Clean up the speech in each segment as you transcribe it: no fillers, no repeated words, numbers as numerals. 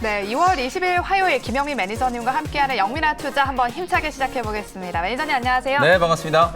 네, 2월 20일 화요일 김영민 매니저님과 함께하는 영민한 투자 한번 힘차게 시작해 보겠습니다. 매니저님 안녕하세요. 네, 반갑습니다.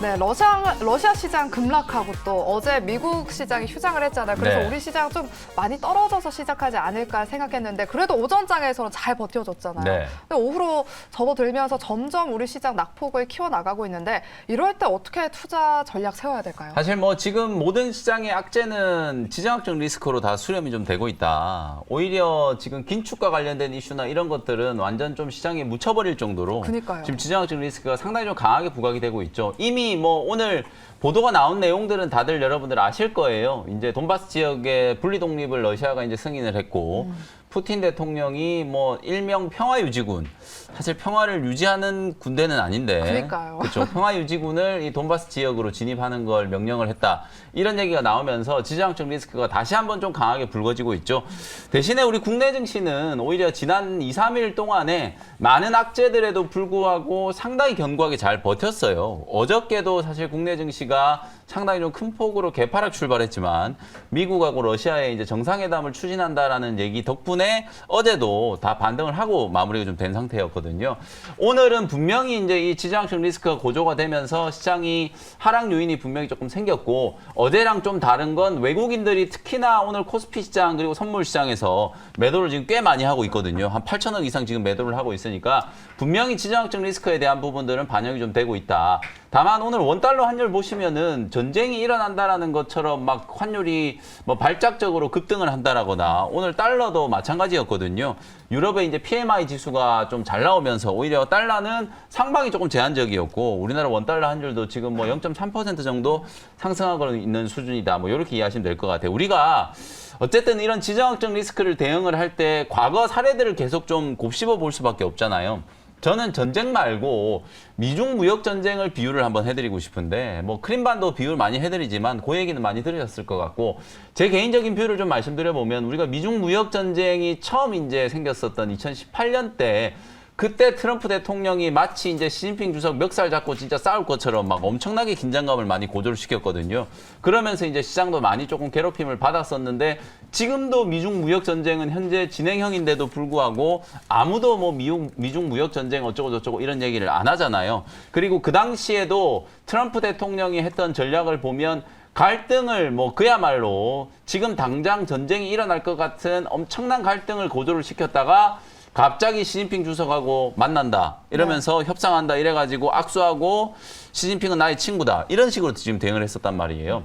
네, 러시아 시장 급락하고 또 어제 미국 시장이 휴장을 했잖아요. 그래서 네. 우리 시장 좀 많이 떨어져서 시작하지 않을까 생각했는데 그래도 오전장에서는 잘 버텨줬잖아요. 네. 근데 오후로 접어들면서 점점 우리 시장 낙폭을 키워나가고 있는데 이럴 때 어떻게 투자 전략 세워야 될까요? 사실 뭐 지금 모든 시장의 악재는 지정학적 리스크로 다 수렴이 좀 되고 있다. 오히려 지금 긴축과 관련된 이슈나 이런 것들은 완전 좀 시장에 묻혀버릴 정도로 그러니까요. 지금 지정학적 리스크가 상당히 좀 강하게 부각이 되고 있죠. 이미 뭐 오늘 보도가 나온 내용들은 다들 여러분들 아실 거예요. 이제 돈바스 지역의 분리 독립을 러시아가 이제 승인을 했고 푸틴 대통령이 뭐 일명 평화유지군, 사실 평화를 유지하는 군대는 아닌데, 그러니까요. 그렇죠. 평화유지군을 이 돈바스 지역으로 진입하는 걸 명령을 했다. 이런 얘기가 나오면서 지정학적 리스크가 다시 한번 좀 강하게 불거지고 있죠. 대신에 우리 국내 증시는 오히려 지난 2, 3일 동안에 많은 악재들에도 불구하고 상당히 견고하게 잘 버텼어요. 어저께도 사실 국내 증시가 상당히 좀 큰 폭으로 개파락 출발했지만 미국하고 러시아의 이제 정상회담을 추진한다라는 얘기 덕분에 어제도 다 반등을 하고 마무리가 좀 된 상태였거든요. 오늘은 분명히 이제 이 지정학적 리스크가 고조가 되면서 시장이 하락 요인이 분명히 조금 생겼고 어제랑 좀 다른 건 외국인들이 특히나 오늘 코스피 시장 그리고 선물 시장에서 매도를 지금 꽤 많이 하고 있거든요. 한 8천억 이상 지금 매도를 하고 있으니까 분명히 지정학적 리스크에 대한 부분들은 반영이 좀 되고 있다. 다만 오늘 원달러 환율 보시면은 전쟁이 일어난다라는 것처럼 막 환율이 뭐 발작적으로 급등을 한다라거나 오늘 달러도 마찬가지였거든요. 유럽의 이제 PMI 지수가 좀 잘 나오면서 오히려 달러는 상방이 조금 제한적이었고 우리나라 원달러 환율도 지금 뭐 0.3% 정도 상승하고 있는 수준이다. 뭐 이렇게 이해하시면 될 것 같아요. 우리가 어쨌든 이런 지정학적 리스크를 대응을 할 때 과거 사례들을 계속 좀 곱씹어 볼 수밖에 없잖아요. 저는 전쟁 말고 미중 무역 전쟁을 비유를 한번 해드리고 싶은데 뭐 크림반도 비유를 많이 해드리지만 그 얘기는 많이 들으셨을 것 같고 제 개인적인 비유를 좀 말씀드려보면 우리가 미중 무역 전쟁이 처음 이제 생겼었던 2018년 때 그때 트럼프 대통령이 마치 이제 시진핑 주석 멱살 잡고 진짜 싸울 것처럼 막 엄청나게 긴장감을 많이 고조를 시켰거든요. 그러면서 이제 시장도 많이 조금 괴롭힘을 받았었는데 지금도 미중 무역 전쟁은 현재 진행형인데도 불구하고 아무도 뭐 미중 무역 전쟁 어쩌고 저쩌고 이런 얘기를 안 하잖아요. 그리고 그 당시에도 트럼프 대통령이 했던 전략을 보면 갈등을 뭐 그야말로 지금 당장 전쟁이 일어날 것 같은 엄청난 갈등을 고조를 시켰다가 갑자기 시진핑 주석하고 만난다 이러면서 협상한다 이래가지고 악수하고 시진핑은 나의 친구다 이런 식으로 지금 대응을 했었단 말이에요.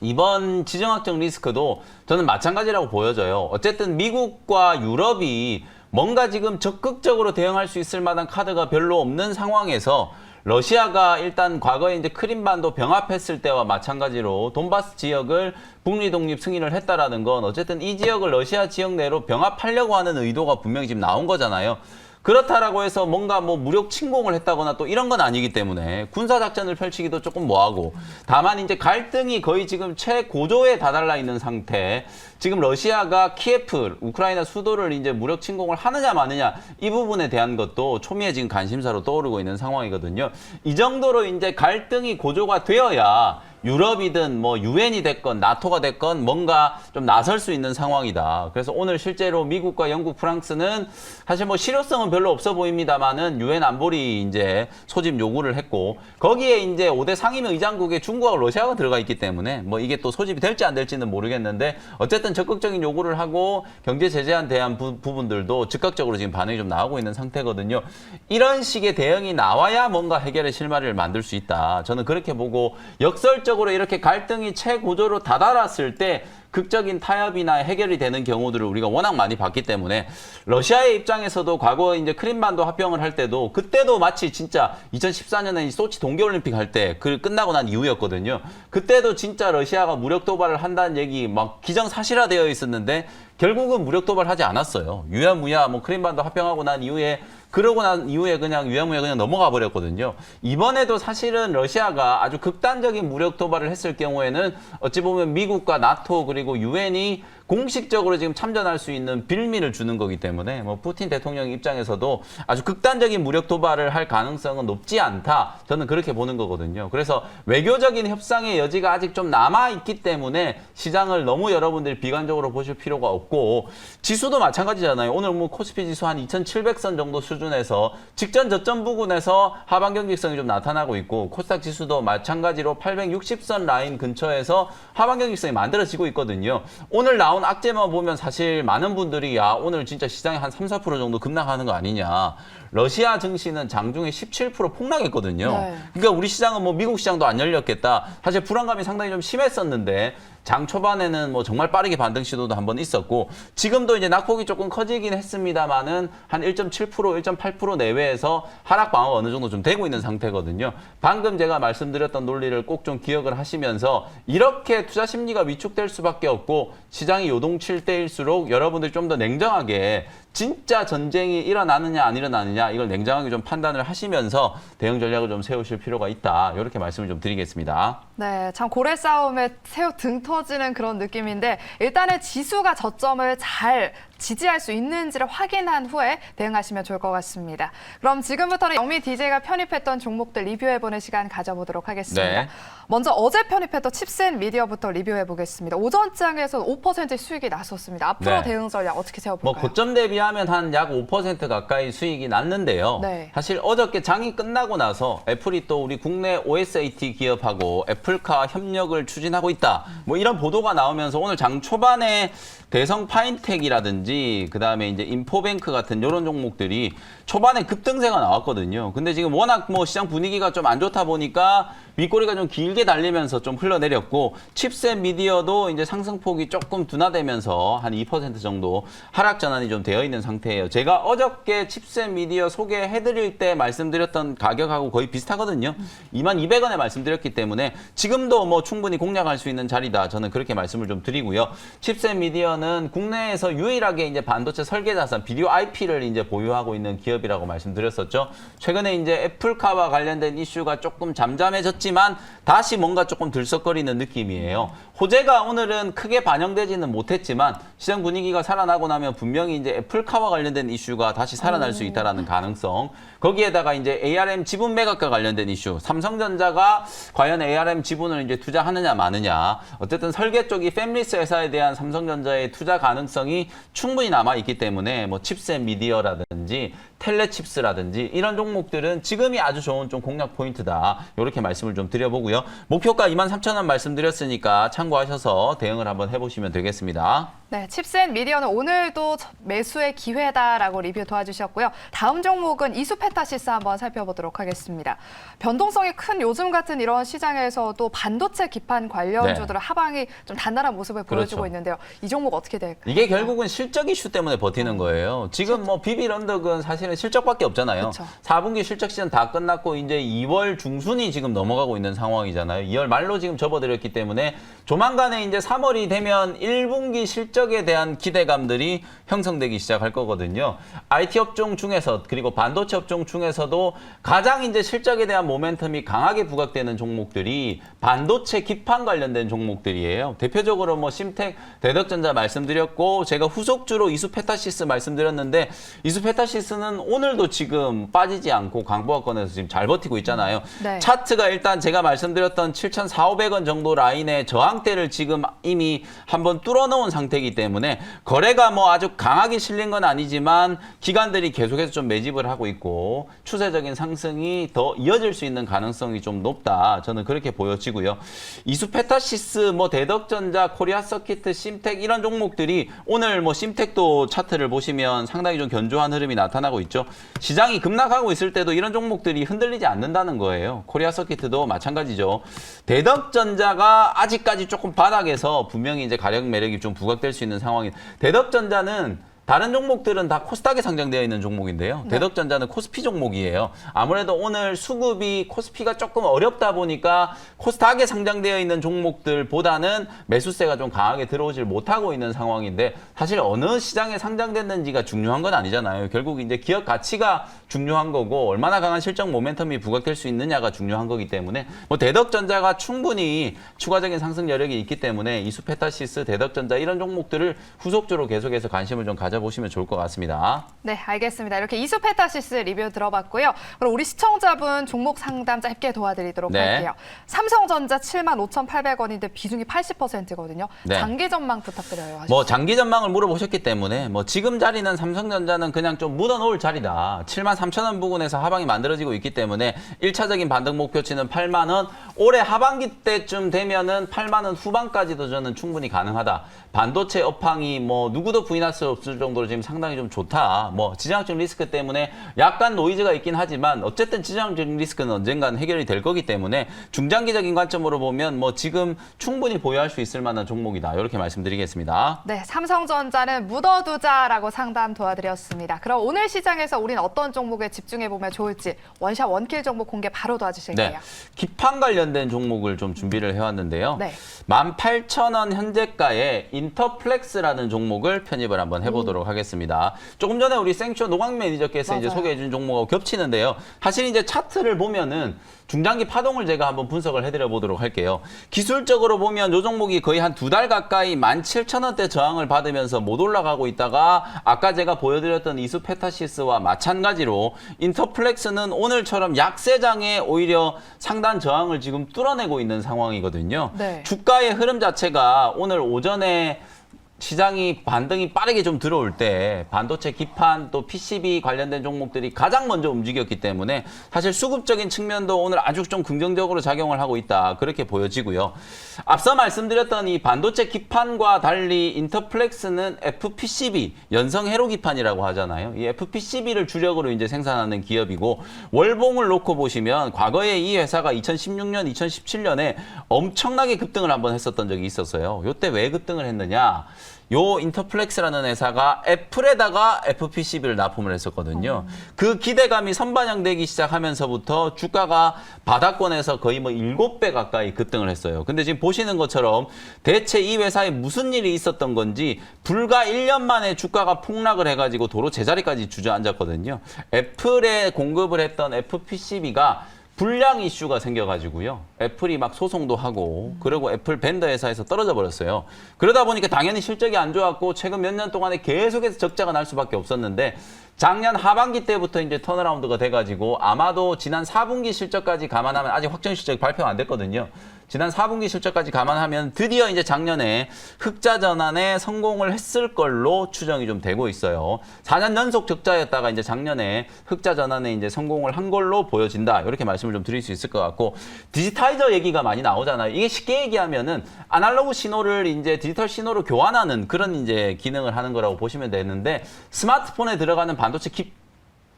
이번 지정학적 리스크도 저는 마찬가지라고 보여져요. 어쨌든 미국과 유럽이 뭔가 지금 적극적으로 대응할 수 있을 만한 카드가 별로 없는 상황에서 러시아가 일단 과거에 이제 크림반도 병합했을 때와 마찬가지로 돈바스 지역을 북미 독립 승인을 했다라는 건 어쨌든 이 지역을 러시아 지역 내로 병합하려고 하는 의도가 분명히 지금 나온 거잖아요. 그렇다라고 해서 뭔가 뭐 무력 침공을 했다거나 또 이런 건 아니기 때문에 군사작전을 펼치기도 조금 뭐하고 다만 이제 갈등이 거의 지금 최고조에 다달라 있는 상태. 지금 러시아가 키예프, 우크라이나 수도를 이제 무력 침공을 하느냐 마느냐 이 부분에 대한 것도 초미의 지금 관심사로 떠오르고 있는 상황이거든요. 이 정도로 이제 갈등이 고조가 되어야 유럽이든 뭐 유엔이 됐건 나토가 됐건 뭔가 좀 나설 수 있는 상황이다. 그래서 오늘 실제로 미국과 영국, 프랑스는 사실 뭐 실효성은 별로 없어 보입니다만은 유엔 안보리 이제 소집 요구를 했고 거기에 이제 5대 상임위 의장국에 중국하고 러시아가 들어가 있기 때문에 뭐 이게 또 소집이 될지 안 될지는 모르겠는데 어쨌든 적극적인 요구를 하고 경제 제재에 대한 부분들도 즉각적으로 지금 반응이 좀 나오고 있는 상태거든요. 이런 식의 대응이 나와야 뭔가 해결의 실마리를 만들 수 있다. 저는 그렇게 보고 역설적으로 이렇게 갈등이 최고조로 다다랐을 때 극적인 타협이나 해결이 되는 경우들을 우리가 워낙 많이 봤기 때문에 러시아의 입장에서도 과거 이제 크림반도 합병을 할 때도 그때도 마치 진짜 2014년에 소치 동계올림픽 할 때 그 끝나고 난 이후였거든요. 그때도 진짜 러시아가 무력 도발을 한다는 얘기 막 기정사실화되어 있었는데 결국은 무력 도발하지 않았어요. 유야무야 뭐 크림반도 합병하고 난 이후에 그러고 난 이후에 그냥 유야무야 그냥 넘어가 버렸거든요. 이번에도 사실은 러시아가 아주 극단적인 무력 도발을 했을 경우에는 어찌 보면 미국과 나토 그리고 유엔이 공식적으로 지금 참전할 수 있는 빌미를 주는 거기 때문에 뭐 푸틴 대통령 입장에서도 아주 극단적인 무력 도발을 할 가능성은 높지 않다. 저는 그렇게 보는 거거든요. 그래서 외교적인 협상의 여지가 아직 좀 남아 있기 때문에 시장을 너무 여러분들이 비관적으로 보실 필요가 없고 지수도 마찬가지잖아요. 오늘 뭐 코스피 지수 한 2,700선 정도 수준에서 직전 저점 부근에서 하방 경직성이 좀 나타나고 있고 코스닥 지수도 마찬가지로 860선 라인 근처에서 하방 경직성이 만들어지고 있거든요. 오늘 나온 악재만 보면 사실 많은 분들이 야 오늘 진짜 시장이 한 3, 4% 정도 급락하는 거 아니냐. 러시아 증시는 장중에 17% 폭락했거든요. 네. 그러니까 우리 시장은 뭐 미국 시장도 안 열렸겠다. 사실 불안감이 상당히 좀 심했었는데 장 초반에는 뭐 정말 빠르게 반등 시도도 한번 있었고 지금도 이제 낙폭이 조금 커지긴 했습니다만은 한 1.7%, 1.8% 내외에서 하락 방어가 어느 정도 좀 되고 있는 상태거든요. 방금 제가 말씀드렸던 논리를 꼭 좀 기억을 하시면서 이렇게 투자 심리가 위축될 수밖에 없고 시장이 요동칠 때일수록 여러분들이 좀 더 냉정하게 진짜 전쟁이 일어나느냐 안 일어나느냐 이걸 냉정하게 좀 판단을 하시면서 대응 전략을 좀 세우실 필요가 있다. 이렇게 말씀을 좀 드리겠습니다. 네, 참 고래 싸움에 새우 등 터지는 그런 느낌인데 일단은 지수가 저점을 잘 지지할 수 있는지를 확인한 후에 대응하시면 좋을 것 같습니다. 그럼 지금부터는 영미 DJ가 편입했던 종목들 리뷰해보는 시간 가져보도록 하겠습니다. 네. 먼저 어제 편입했던 칩셋미디어부터 리뷰해보겠습니다. 오전장에서 5% 수익이 났었습니다. 앞으로 네. 대응 전략 어떻게 뭐 세워볼까요? 고점 대비하면 한 약 5% 가까이 수익이 났는데요. 네. 사실 어저께 장이 끝나고 나서 애플이 또 우리 국내 OSAT 기업하고 애플카 협력을 추진하고 있다. 뭐 이런 보도가 나오면서 오늘 장 초반에 대성 파인텍이라든지 그다음에 이제 인포뱅크 같은 이런 종목들이 초반에 급등세가 나왔거든요. 근데 지금 워낙 뭐 시장 분위기가 좀 안 좋다 보니까 윗꼬리가 좀 길게 달리면서 좀 흘러내렸고 칩셋 미디어도 이제 상승폭이 조금 둔화되면서 한 2% 정도 하락 전환이 좀 되어 있는 상태예요. 제가 어저께 칩셋 미디어 소개해드릴 때 말씀드렸던 가격하고 거의 비슷하거든요. 22,000원에 말씀드렸기 때문에 지금도 뭐 충분히 공략할 수 있는 자리다. 저는 그렇게 말씀을 좀 드리고요. 칩셋 미디어는 국내에서 유일하게 이제 반도체 설계 자산 비디오 IP를 이제 보유하고 있는 기업이라고 말씀드렸었죠. 최근에 이제 애플카와 관련된 이슈가 조금 잠잠해졌지만 다시 뭔가 조금 들썩거리는 느낌이에요. 호재가 오늘은 크게 반영되지는 못했지만 시장 분위기가 살아나고 나면 분명히 이제 애플카와 관련된 이슈가 다시 살아날 수 있다라는 가능성. 거기에다가 이제 ARM 지분 매각과 관련된 이슈. 삼성전자가 과연 ARM 지분을 이제 투자하느냐 마느냐. 어쨌든 설계 쪽이 팹리스 회사에 대한 삼성전자의 투자 가능성이 충분히 남아 있기 때문에 뭐 칩셋 미디어라든지 텔레칩스라든지 이런 종목들은 지금이 아주 좋은 좀 공략 포인트다. 이렇게 말씀을 좀 드려보고요. 목표가 23,000원 말씀드렸으니까 참고하셔서 대응을 한번 해보시면 되겠습니다. 네, 칩셋 미디어는 오늘도 매수의 기회다라고 리뷰 도와주셨고요. 다음 종목은 이수페타시스 한번 살펴보도록 하겠습니다. 변동성이 큰 요즘 같은 이런 시장에서도 반도체 기판 관련주들은 하방이 좀 단단한 모습을 보여주고 그렇죠. 있는데요. 이 종목 어떻게 될까요? 이게 결국은 실적 이슈 때문에 버티는 거예요. 지금 뭐 비비런덕은 사실은 실적밖에 없잖아요. 그쵸. 4분기 실적 시즌 다 끝났고 이제 2월 중순이 지금 넘어가고 있는 상황이잖아요. 2월 말로 지금 접어들었기 때문에 조만간에 이제 3월이 되면 1분기 실적에 대한 기대감들이 형성되기 시작할 거거든요. IT 업종 중에서 그리고 반도체 업종 중에서도 가장 이제 실적에 대한 모멘텀이 강하게 부각되는 종목들이 반도체 기판 관련된 종목들이에요. 대표적으로 뭐 심텍, 대덕전자 말씀드렸고 제가 후속주로 이수페타시스 말씀드렸는데 이수페타시스는 오늘도 지금 빠지지 않고 강보합권에서 지금 잘 버티고 있잖아요. 네. 차트가 일단 제가 말씀드렸던 7,400원 정도 라인의 저항대를 지금 이미 한번 뚫어놓은 상태이기 때문에 거래가 뭐 아주 강하게 실린 건 아니지만 기관들이 계속해서 좀 매집을 하고 있고 추세적인 상승이 더 이어질 수 있는 가능성이 좀 높다. 저는 그렇게 보여지고요. 이수페타시스, 뭐 대덕전자, 코리아서키트, 심텍 이런 종목들이 오늘 뭐 심텍도 차트를 보시면 상당히 좀 견조한 흐름이 나타나고 있죠. 시장이 급락하고 있을 때도 이런 종목들이 흔들리지 않는다는 거예요. 코리아서키트도 마찬가지죠. 대덕전자가 아직까지 조금 바닥에서 분명히 이제 가격 매력이 좀 부각될 수 있는 상황인. 대덕전자는 다른 종목들은 다 코스닥에 상장되어 있는 종목인데요. 네. 대덕전자는 코스피 종목이에요. 아무래도 오늘 수급이 코스피가 조금 어렵다 보니까 코스닥에 상장되어 있는 종목들보다는 매수세가 좀 강하게 들어오질 못하고 있는 상황인데 사실 어느 시장에 상장됐는지가 중요한 건 아니잖아요. 결국 이제 기업 가치가 중요한 거고 얼마나 강한 실적 모멘텀이 부각될 수 있느냐가 중요한 거기 때문에 뭐 대덕전자가 충분히 추가적인 상승 여력이 있기 때문에 이수페타시스, 대덕전자 이런 종목들을 후속적으로 계속해서 관심을 좀 가져보시면 좋을 것 같습니다. 네, 알겠습니다. 이렇게 이수페타시스 리뷰 들어봤고요. 그럼 우리 시청자분 종목 상담 짧게 도와드리도록 네. 할게요. 삼성전자 75,800원인데 비중이 80%거든요. 네. 장기 전망 부탁드려요. 뭐 장기 전망을 물어보셨기 때문에 뭐 지금 자리는 삼성전자는 그냥 좀 묻어놓을 자리다. 73,000원 부근에서 하방이 만들어지고 있기 때문에 1차적인 반등 목표치는 8만 원. 올해 하반기 때쯤 되면은 8만 원 후반까지도 저는 충분히 가능하다. 반도체 업황이 뭐 누구도 부인할 수 없을 정도로 지금 상당히 좀 좋다. 뭐 지정학적 리스크 때문에 약간 노이즈가 있긴 하지만 어쨌든 지정학적 리스크는 언젠가는 해결이 될 거기 때문에 중장기적인 관점으로 보면 뭐 지금 충분히 보유할 수 있을 만한 종목이다. 이렇게 말씀드리겠습니다. 네, 삼성전자는 묻어두자라고 상담 도와드렸습니다. 그럼 오늘 시장에서 우린 어떤 종목에 집중해보면 좋을지 원샷 원킬 종목 공개 바로 도와주실게요. 네, 기판 관련된 종목을 좀 준비를 해왔는데요. 네. 18,000원 현재가에 인터플렉스라는 종목을 편입을 한번 해보도록 하겠습니다. 조금 전에 우리 생쇼 노광 매니저께서 이제 맞아요. 소개해준 종목하고 겹치는데요. 사실 이제 차트를 보면은 중장기 파동을 제가 한번 분석을 해드려 보도록 할게요. 기술적으로 보면 이 종목이 거의 한 2달 가까이 17,000원대 저항을 받으면서 못 올라가고 있다가 아까 제가 보여드렸던 이수페타시스와 마찬가지로 인터플렉스는 오늘처럼 약세장에 오히려 상단 저항을 지금 뚫어내고 있는 상황이거든요. 네. 주가의 흐름 자체가 오늘 오전에 시장이 반등이 빠르게 좀 들어올 때 반도체 기판 또 PCB 관련된 종목들이 가장 먼저 움직였기 때문에 사실 수급적인 측면도 오늘 아주 좀 긍정적으로 작용을 하고 있다. 그렇게 보여지고요. 앞서 말씀드렸던 이 반도체 기판과 달리 인터플렉스는 FPCB, 연성 회로 기판이라고 하잖아요. 이 FPCB를 주력으로 이제 생산하는 기업이고 월봉을 놓고 보시면 과거에 이 회사가 2016년, 2017년에 엄청나게 급등을 한번 했었던 적이 있었어요. 이때 왜 급등을 했느냐? 요 인터플렉스라는 회사가 애플에다가 FPCB를 납품을 했었거든요. 그 기대감이 선반영되기 시작하면서부터 주가가 바닥권에서 거의 뭐 7배 가까이 급등을 했어요. 근데 지금 보시는 것처럼 대체 이 회사에 무슨 일이 있었던 건지 불과 1년 만에 주가가 폭락을 해가지고 도로 제자리까지 주저앉았거든요. 애플에 공급을 했던 FPCB가 불량 이슈가 생겨가지고요. 애플이 막 소송도 하고 그리고 애플 벤더 회사에서 떨어져 버렸어요. 그러다 보니까 당연히 실적이 안 좋았고 최근 몇 년 동안에 계속해서 적자가 날 수밖에 없었는데 작년 하반기 때부터 이제 턴어라운드가 돼가지고 아마도 지난 4분기 실적까지 감안하면 아직 확정 실적이 발표가 안 됐거든요. 지난 4분기 실적까지 감안하면 드디어 이제 작년에 흑자 전환에 성공을 했을 걸로 추정이 좀 되고 있어요. 4년 연속 적자였다가 이제 작년에 흑자 전환에 이제 성공을 한 걸로 보여진다. 이렇게 말씀을 좀 드릴 수 있을 것 같고 디지타이저 얘기가 많이 나오잖아요. 이게 쉽게 얘기하면은 아날로그 신호를 이제 디지털 신호로 교환하는 그런 이제 기능을 하는 거라고 보시면 되는데 스마트폰에 들어가는 반도체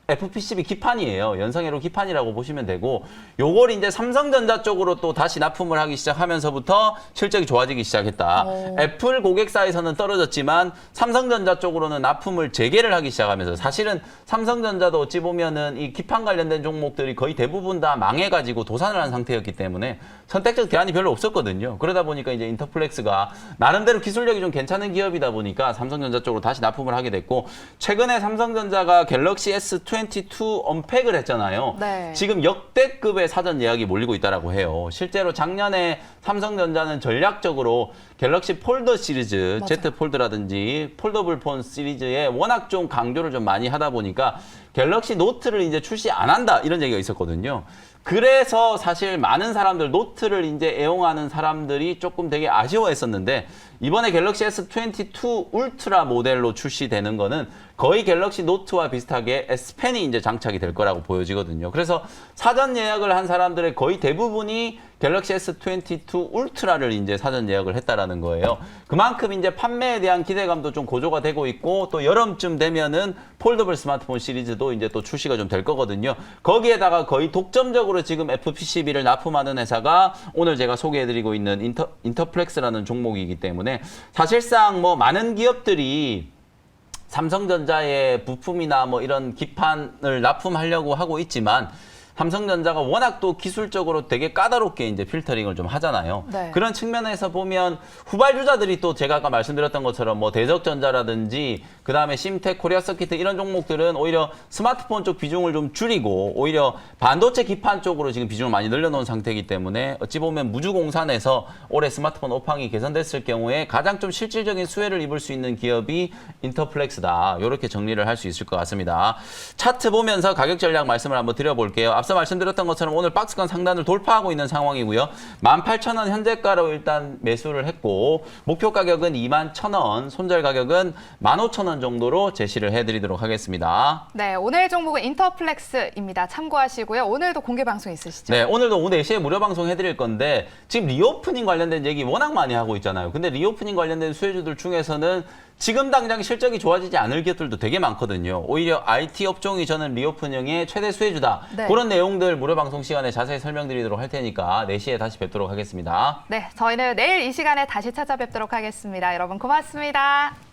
FPCB 기판이에요. 연성회로 기판이라고 보시면 되고 요걸 이제 삼성전자 쪽으로 또 다시 납품을 하기 시작하면서부터 실적이 좋아지기 시작했다. 애플 고객사에서는 떨어졌지만 삼성전자 쪽으로는 납품을 재개를 하기 시작하면서 사실은 삼성전자도 어찌 보면은 이 기판 관련된 종목들이 거의 대부분 다 망해가지고 도산을 한 상태였기 때문에 선택적 대안이 별로 없었거든요. 그러다 보니까 이제 인터플렉스가 나름대로 기술력이 좀 괜찮은 기업이다 보니까 삼성전자 쪽으로 다시 납품을 하게 됐고 최근에 삼성전자가 갤럭시 S22 언팩을 했잖아요. 네. 지금 역대급의 사전 예약이 몰리고 있다라고 해요. 실제로 작년에 삼성전자는 전략적으로 갤럭시 폴더 시리즈, 맞아요. Z 폴드라든지 폴더블 폰 시리즈에 워낙 좀 강조를 좀 많이 하다 보니까 갤럭시 노트를 이제 출시 안 한다 이런 얘기가 있었거든요. 그래서 사실 많은 사람들 노트를 이제 애용하는 사람들이 조금 되게 아쉬워했었는데 이번에 갤럭시 S22 울트라 모델로 출시되는 거는 거의 갤럭시 노트와 비슷하게 S펜이 이제 장착이 될 거라고 보여지거든요. 그래서 사전 예약을 한 사람들의 거의 대부분이 갤럭시 S22 울트라를 이제 사전 예약을 했다라는 거예요. 그만큼 이제 판매에 대한 기대감도 좀 고조가 되고 있고 또 여름쯤 되면은 폴더블 스마트폰 시리즈도 이제 또 출시가 좀 될 거거든요. 거기에다가 거의 독점적으로 지금 FPCB를 납품하는 회사가 오늘 제가 소개해드리고 있는 인터플렉스라는 종목이기 때문에 사실상 뭐 많은 기업들이 삼성전자의 부품이나 뭐 이런 기판을 납품하려고 하고 있지만 삼성전자가 워낙 또 기술적으로 되게 까다롭게 이제 필터링을 좀 하잖아요. 네. 그런 측면에서 보면 후발주자들이 또 제가 아까 말씀드렸던 것처럼 뭐 대적전자라든지 그다음에 심텍, 코리아서키트 이런 종목들은 오히려 스마트폰 쪽 비중을 좀 줄이고 오히려 반도체 기판 쪽으로 지금 비중을 많이 늘려놓은 상태이기 때문에 어찌 보면 무주공산에서 올해 스마트폰 업황이 개선됐을 경우에 가장 좀 실질적인 수혜를 입을 수 있는 기업이 인터플렉스다. 이렇게 정리를 할 수 있을 것 같습니다. 차트 보면서 가격 전략 말씀을 한번 드려볼게요. 앞서 말씀드렸던 것처럼 오늘 박스권 상단을 돌파하고 있는 상황이고요. 18,000원 현재가로 일단 매수를 했고 목표 가격은 21,000원, 손절 가격은 15,000원 정도로 제시를 해드리도록 하겠습니다. 네, 오늘 종목은 인터플렉스입니다. 참고하시고요. 오늘도 공개 방송 있으시죠? 네, 오늘도 오후 4시에 무료 방송 해드릴 건데 지금 리오프닝 관련된 얘기 워낙 많이 하고 있잖아요. 근데 리오프닝 관련된 수혜주들 중에서는 지금 당장 실적이 좋아지지 않을 기업들도 되게 많거든요. 오히려 IT 업종이 저는 리오프닝의 최대 수혜주다. 네. 그런 내용들 무료 방송 시간에 자세히 설명드리도록 할 테니까 4시에 다시 뵙도록 하겠습니다. 네, 저희는 내일 이 시간에 다시 찾아뵙도록 하겠습니다. 여러분 고맙습니다.